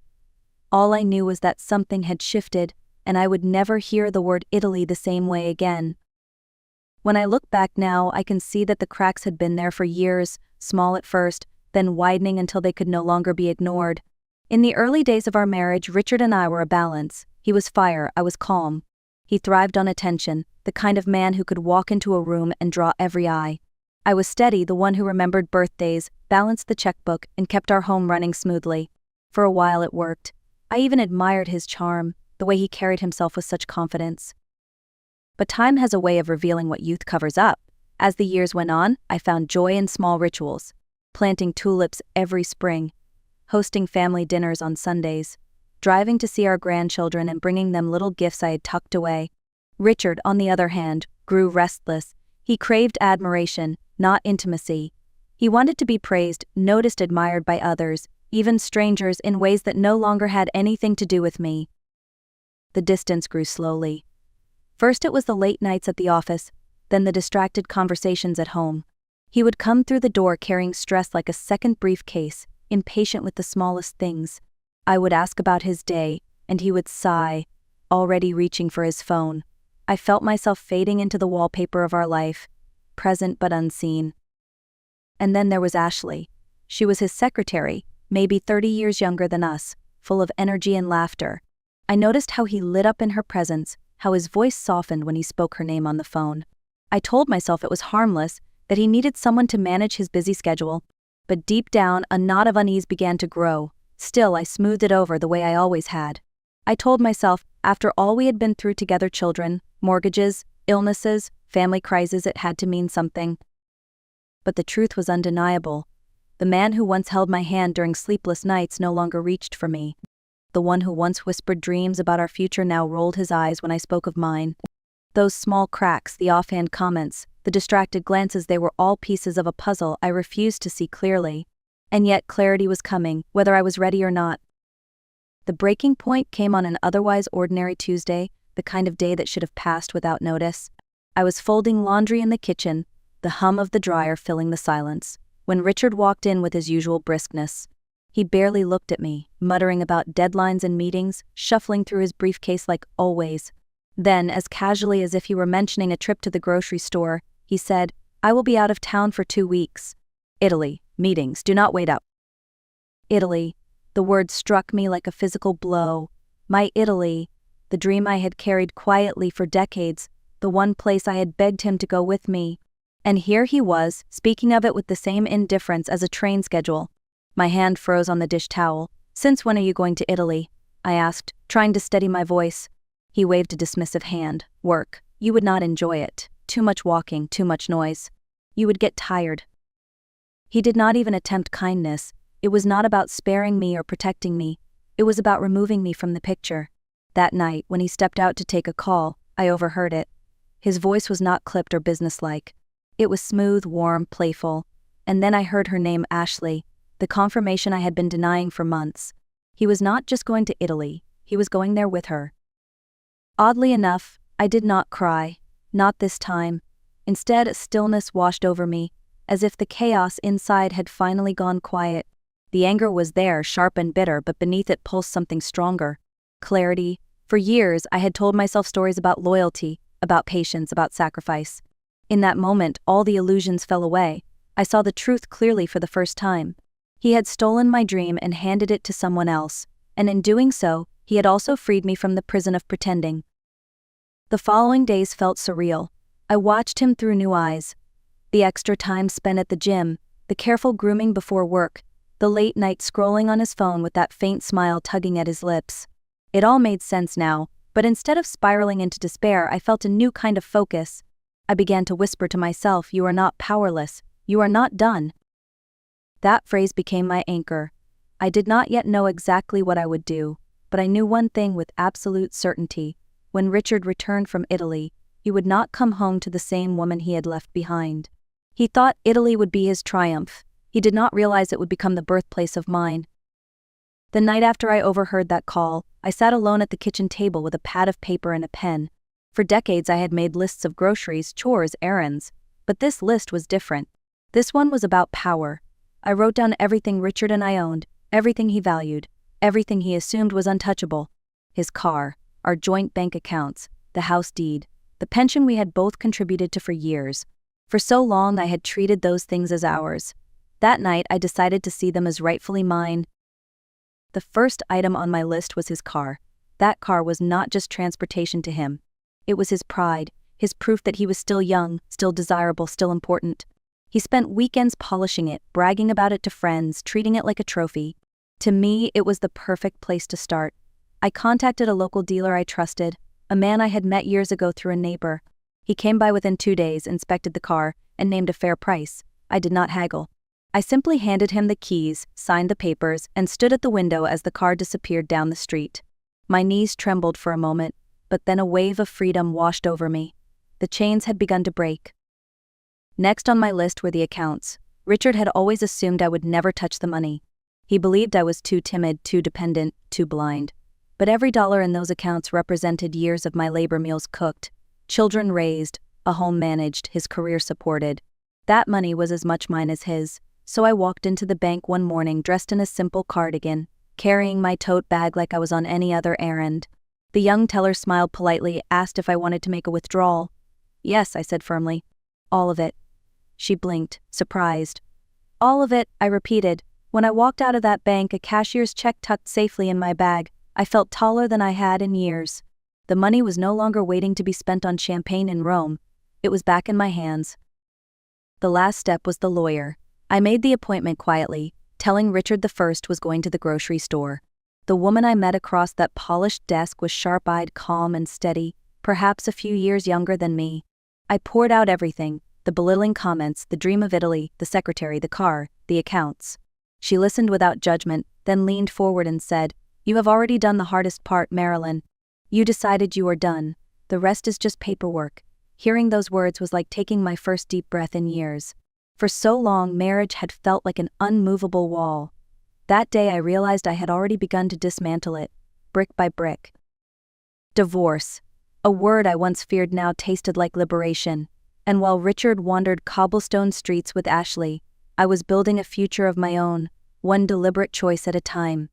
All I knew was that something had shifted, and I would never hear the word Italy the same way again. When I look back now, I can see that the cracks had been there for years, small at first, then widening until they could no longer be ignored. In the early days of our marriage, Richard and I were a balance. He was fire, I was calm. He thrived on attention, the kind of man who could walk into a room and draw every eye. I was steady, the one who remembered birthdays, balanced the checkbook, and kept our home running smoothly. For a while it worked. I even admired his charm, the way he carried himself with such confidence. But time has a way of revealing what youth covers up. As the years went on, I found joy in small rituals. Planting tulips every spring, hosting family dinners on Sundays, driving to see our grandchildren and bringing them little gifts I had tucked away. Richard, on the other hand, grew restless. He craved admiration, not intimacy. He wanted to be praised, noticed, admired by others, even strangers, in ways that no longer had anything to do with me. The distance grew slowly. First it was the late nights at the office, then the distracted conversations at home. He would come through the door carrying stress like a second briefcase, impatient with the smallest things. I would ask about his day, and he would sigh, already reaching for his phone. I felt myself fading into the wallpaper of our life, present but unseen. And then there was Ashley. She was his secretary, maybe 30 years younger than us, full of energy and laughter. I noticed how he lit up in her presence, how his voice softened when he spoke her name on the phone. I told myself it was harmless, that he needed someone to manage his busy schedule. But deep down, a knot of unease began to grow. Still, I smoothed it over the way I always had. I told myself, after all we had been through together, children, mortgages, illnesses, family crises, it had to mean something. But the truth was undeniable. The man who once held my hand during sleepless nights no longer reached for me. The one who once whispered dreams about our future now rolled his eyes when I spoke of mine. Those small cracks, the offhand comments, the distracted glances, they were all pieces of a puzzle I refused to see clearly. And yet clarity was coming, whether I was ready or not. The breaking point came on an otherwise ordinary Tuesday, the kind of day that should have passed without notice. I was folding laundry in the kitchen, the hum of the dryer filling the silence, when Richard walked in with his usual briskness. He barely looked at me, muttering about deadlines and meetings, shuffling through his briefcase like always. Then, as casually as if he were mentioning a trip to the grocery store, he said, "I will be out of town for 2 weeks. Italy, meetings, do not wait up." Italy. The word struck me like a physical blow. My Italy, the dream I had carried quietly for decades, the one place I had begged him to go with me. And here he was, speaking of it with the same indifference as a train schedule. My hand froze on the dish towel. "Since when are you going to Italy?" I asked, trying to steady my voice. He waved a dismissive hand. "Work. You would not enjoy it. Too much walking, too much noise. You would get tired." He did not even attempt kindness. It was not about sparing me or protecting me. It was about removing me from the picture. That night, when he stepped out to take a call, I overheard it. His voice was not clipped or businesslike. It was smooth, warm, playful. And then I heard her name, Ashley, the confirmation I had been denying for months. He was not just going to Italy, he was going there with her. Oddly enough, I did not cry. Not this time. Instead, a stillness washed over me, as if the chaos inside had finally gone quiet. The anger was there, sharp and bitter, but beneath it pulsed something stronger. Clarity. For years, I had told myself stories about loyalty, about patience, about sacrifice. In that moment, all the illusions fell away. I saw the truth clearly for the first time. He had stolen my dream and handed it to someone else, and in doing so, he had also freed me from the prison of pretending. The following days felt surreal. I watched him through new eyes. The extra time spent at the gym, the careful grooming before work, the late night scrolling on his phone with that faint smile tugging at his lips. It all made sense now, but instead of spiraling into despair, I felt a new kind of focus. I began to whisper to myself, "You are not powerless. You are not done." That phrase became my anchor. I did not yet know exactly what I would do, but I knew one thing with absolute certainty. When Richard returned from Italy, he would not come home to the same woman he had left behind. He thought Italy would be his triumph. He did not realize it would become the birthplace of mine. The night after I overheard that call, I sat alone at the kitchen table with a pad of paper and a pen. For decades I had made lists of groceries, chores, errands. But this list was different. This one was about power. I wrote down everything Richard and I owned, everything he valued, everything he assumed was untouchable. His car, our joint bank accounts, the house deed, the pension we had both contributed to for years. For so long I had treated those things as ours. That night I decided to see them as rightfully mine. The first item on my list was his car. That car was not just transportation to him. It was his pride, his proof that he was still young, still desirable, still important. He spent weekends polishing it, bragging about it to friends, treating it like a trophy. To me, it was the perfect place to start. I contacted a local dealer I trusted, a man I had met years ago through a neighbor. He came by within 2 days, inspected the car, and named a fair price. I did not haggle. I simply handed him the keys, signed the papers, and stood at the window as the car disappeared down the street. My knees trembled for a moment, but then a wave of freedom washed over me. The chains had begun to break. Next on my list were the accounts. Richard had always assumed I would never touch the money. He believed I was too timid, too dependent, too blind. But every dollar in those accounts represented years of my labor, meals cooked, children raised, a home managed, his career supported. That money was as much mine as his. So I walked into the bank one morning dressed in a simple cardigan, carrying my tote bag like I was on any other errand. The young teller smiled politely, asked if I wanted to make a withdrawal. "Yes," I said firmly. "All of it." She blinked, surprised. "All of it," I repeated. When I walked out of that bank, a cashier's check tucked safely in my bag, I felt taller than I had in years. The money was no longer waiting to be spent on champagne in Rome. It was back in my hands. The last step was the lawyer. I made the appointment quietly, telling Richard the first was going to the grocery store. The woman I met across that polished desk was sharp-eyed, calm and steady, perhaps a few years younger than me. I poured out everything, the belittling comments, the dream of Italy, the secretary, the car, the accounts. She listened without judgment, then leaned forward and said, "You have already done the hardest part, Marilyn. You decided you are done. The rest is just paperwork." Hearing those words was like taking my first deep breath in years. For so long, marriage had felt like an unmovable wall. That day I realized I had already begun to dismantle it, brick by brick. Divorce. A word I once feared now tasted like liberation. And while Richard wandered cobblestone streets with Ashley, I was building a future of my own, one deliberate choice at a time.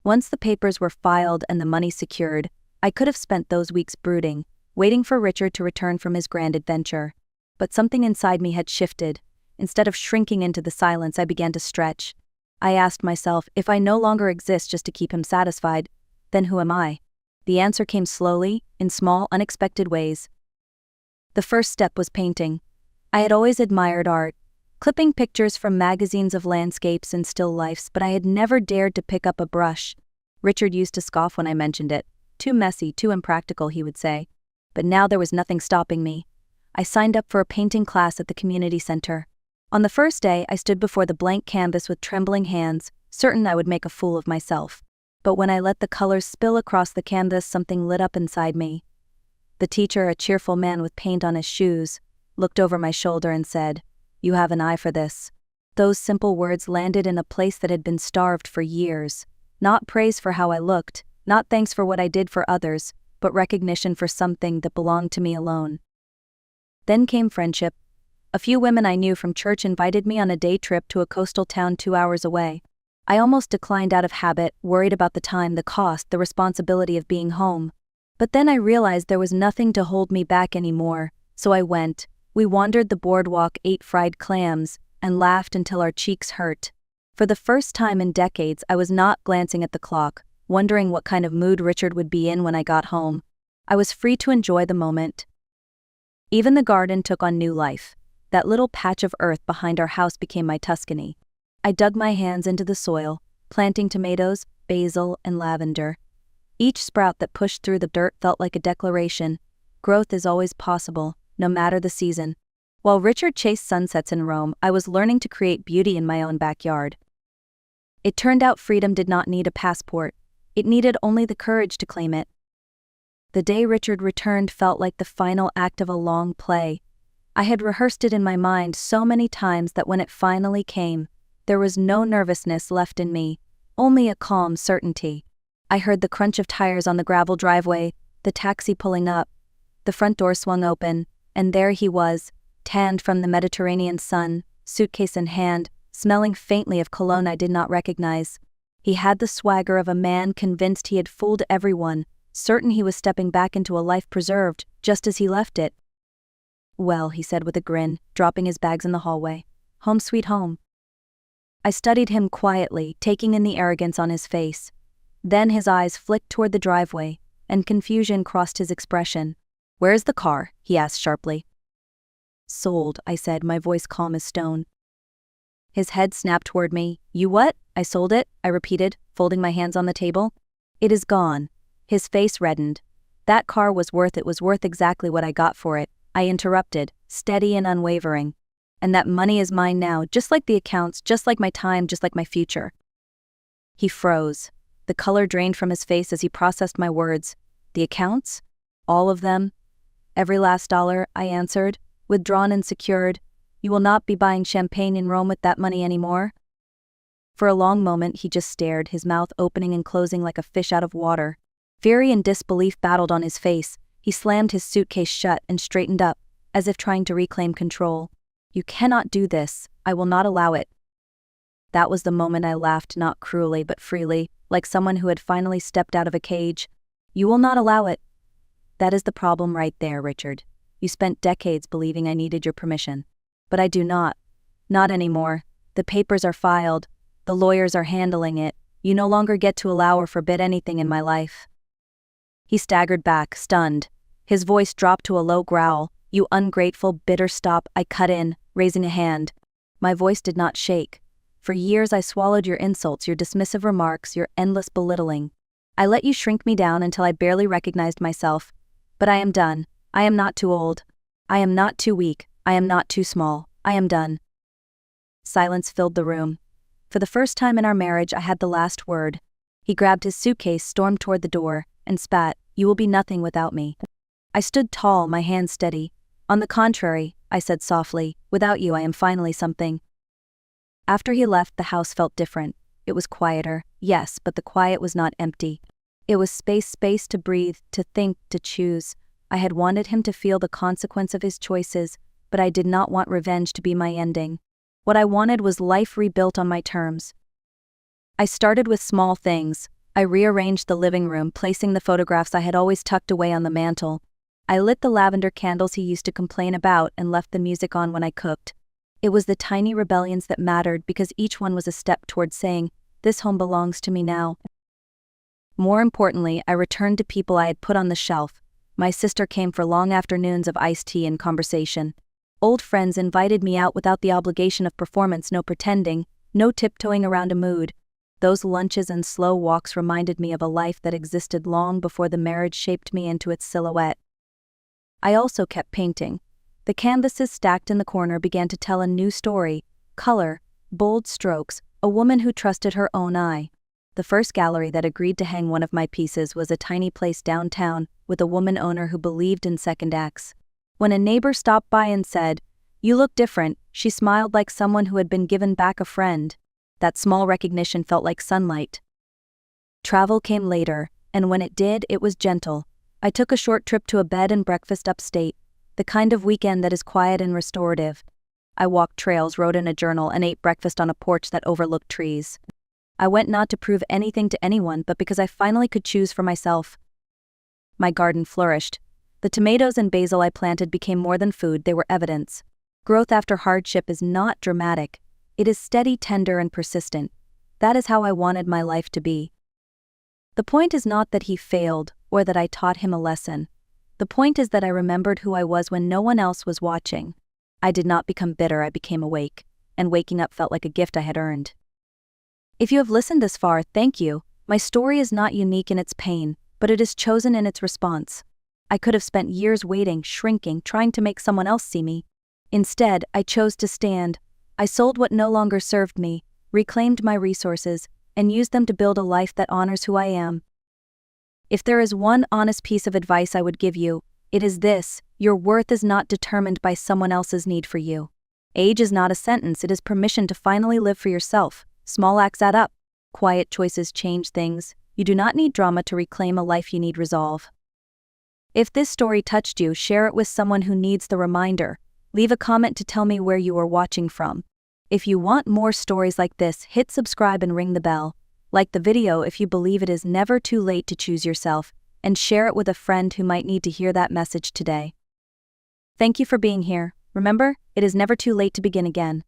Once the papers were filed and the money secured, I could have spent those weeks brooding, waiting for Richard to return from his grand adventure. But something inside me had shifted. Instead of shrinking into the silence, I began to stretch. I asked myself, if I no longer exist just to keep him satisfied, then who am I? The answer came slowly, in small, unexpected ways. The first step was painting. I had always admired art, clipping pictures from magazines of landscapes and still lifes, but I had never dared to pick up a brush. Richard used to scoff when I mentioned it. Too messy, too impractical, he would say. But now there was nothing stopping me. I signed up for a painting class at the community center. On the first day, I stood before the blank canvas with trembling hands, certain I would make a fool of myself. But when I let the colors spill across the canvas, something lit up inside me. The teacher, a cheerful man with paint on his shoes, looked over my shoulder and said, "You have an eye for this." Those simple words landed in a place that had been starved for years. Not praise for how I looked, not thanks for what I did for others, but recognition for something that belonged to me alone. Then came friendship. A few women I knew from church invited me on a day trip to a coastal town 2 hours away. I almost declined out of habit, worried about the time, the cost, the responsibility of being home. But then I realized there was nothing to hold me back anymore, so I went. We wandered the boardwalk, ate fried clams, and laughed until our cheeks hurt. For the first time in decades, I was not glancing at the clock, wondering what kind of mood Richard would be in when I got home. I was free to enjoy the moment. Even the garden took on new life. That little patch of earth behind our house became my Tuscany. I dug my hands into the soil, planting tomatoes, basil, and lavender. Each sprout that pushed through the dirt felt like a declaration. Growth is always possible, no matter the season. While Richard chased sunsets in Rome, I was learning to create beauty in my own backyard. It turned out freedom did not need a passport. It needed only the courage to claim it. The day Richard returned felt like the final act of a long play. I had rehearsed it in my mind so many times that when it finally came, there was no nervousness left in me, only a calm certainty. I heard the crunch of tires on the gravel driveway, the taxi pulling up. The front door swung open, and there he was, tanned from the Mediterranean sun, suitcase in hand, smelling faintly of cologne I did not recognize. He had the swagger of a man convinced he had fooled everyone, certain he was stepping back into a life preserved, just as he left it. "Well," he said with a grin, dropping his bags in the hallway. "Home sweet home." I studied him quietly, taking in the arrogance on his face. Then his eyes flicked toward the driveway, and confusion crossed his expression. "Where's the car?" he asked sharply. "Sold," I said, my voice calm as stone. His head snapped toward me. "You what?" "I sold it," I repeated, folding my hands on the table. "It is gone." His face reddened. "That car was worth exactly what I got for it," I interrupted, steady and unwavering. "And that money is mine now, just like the accounts, just like my time, just like my future." He froze. The color drained from his face as he processed my words. "The accounts? All of them?" "Every last dollar," I answered, "withdrawn and secured. You will not be buying champagne in Rome with that money anymore?" For a long moment he just stared, his mouth opening and closing like a fish out of water. Fury and disbelief battled on his face. He slammed his suitcase shut and straightened up, as if trying to reclaim control. "You cannot do this. I will not allow it." That was the moment I laughed, not cruelly but freely, like someone who had finally stepped out of a cage. "You will not allow it." "That is the problem right there, Richard. You spent decades believing I needed your permission. But I do not. Not anymore. The papers are filed. The lawyers are handling it. You no longer get to allow or forbid anything in my life." He staggered back, stunned. His voice dropped to a low growl. "You ungrateful, bitter stop," I cut in, raising a hand. My voice did not shake. "For years I swallowed your insults, your dismissive remarks, your endless belittling. I let you shrink me down until I barely recognized myself. But I am done. I am not too old. I am not too weak. I am not too small. I am done." Silence filled the room. For the first time in our marriage, I had the last word. He grabbed his suitcase, stormed toward the door, and spat, "You will be nothing without me." I stood tall, my hands steady. "On the contrary," I said softly, "without you I am finally something." After he left, the house felt different. It was quieter, yes, but the quiet was not empty. It was space to breathe, to think, to choose. I had wanted him to feel the consequence of his choices, but I did not want revenge to be my ending. What I wanted was life rebuilt on my terms. I started with small things. I rearranged the living room, placing the photographs I had always tucked away on the mantel. I lit the lavender candles he used to complain about and left the music on when I cooked. It was the tiny rebellions that mattered because each one was a step toward saying, "This home belongs to me now." More importantly, I returned to people I had put on the shelf. My sister came for long afternoons of iced tea and conversation. Old friends invited me out without the obligation of performance, no pretending, no tiptoeing around a mood. Those lunches and slow walks reminded me of a life that existed long before the marriage shaped me into its silhouette. I also kept painting. The canvases stacked in the corner began to tell a new story: color, bold strokes, a woman who trusted her own eye. The first gallery that agreed to hang one of my pieces was a tiny place downtown with a woman owner who believed in second acts. When a neighbor stopped by and said, "You look different," she smiled like someone who had been given back a friend. That small recognition felt like sunlight. Travel came later, and when it did, it was gentle. I took a short trip to a bed and breakfast upstate, the kind of weekend that is quiet and restorative. I walked trails, wrote in a journal, and ate breakfast on a porch that overlooked trees. I went not to prove anything to anyone, but because I finally could choose for myself. My garden flourished. The tomatoes and basil I planted became more than food, they were evidence. Growth after hardship is not dramatic. It is steady, tender, and persistent. That is how I wanted my life to be. The point is not that he failed, or that I taught him a lesson. The point is that I remembered who I was when no one else was watching. I did not become bitter, I became awake, and waking up felt like a gift I had earned. If you have listened this far, thank you. My story is not unique in its pain, but it is chosen in its response. I could have spent years waiting, shrinking, trying to make someone else see me. Instead, I chose to stand. I sold what no longer served me, reclaimed my resources, and used them to build a life that honors who I am. If there is one honest piece of advice I would give you, it is this: your worth is not determined by someone else's need for you. Age is not a sentence, it is permission to finally live for yourself. Small acts add up. Quiet choices change things. You do not need drama to reclaim a life, you need resolve. If this story touched you, share it with someone who needs the reminder. Leave a comment to tell me where you are watching from. If you want more stories like this, hit subscribe and ring the bell. Like the video if you believe it is never too late to choose yourself, and share it with a friend who might need to hear that message today. Thank you for being here. Remember, it is never too late to begin again.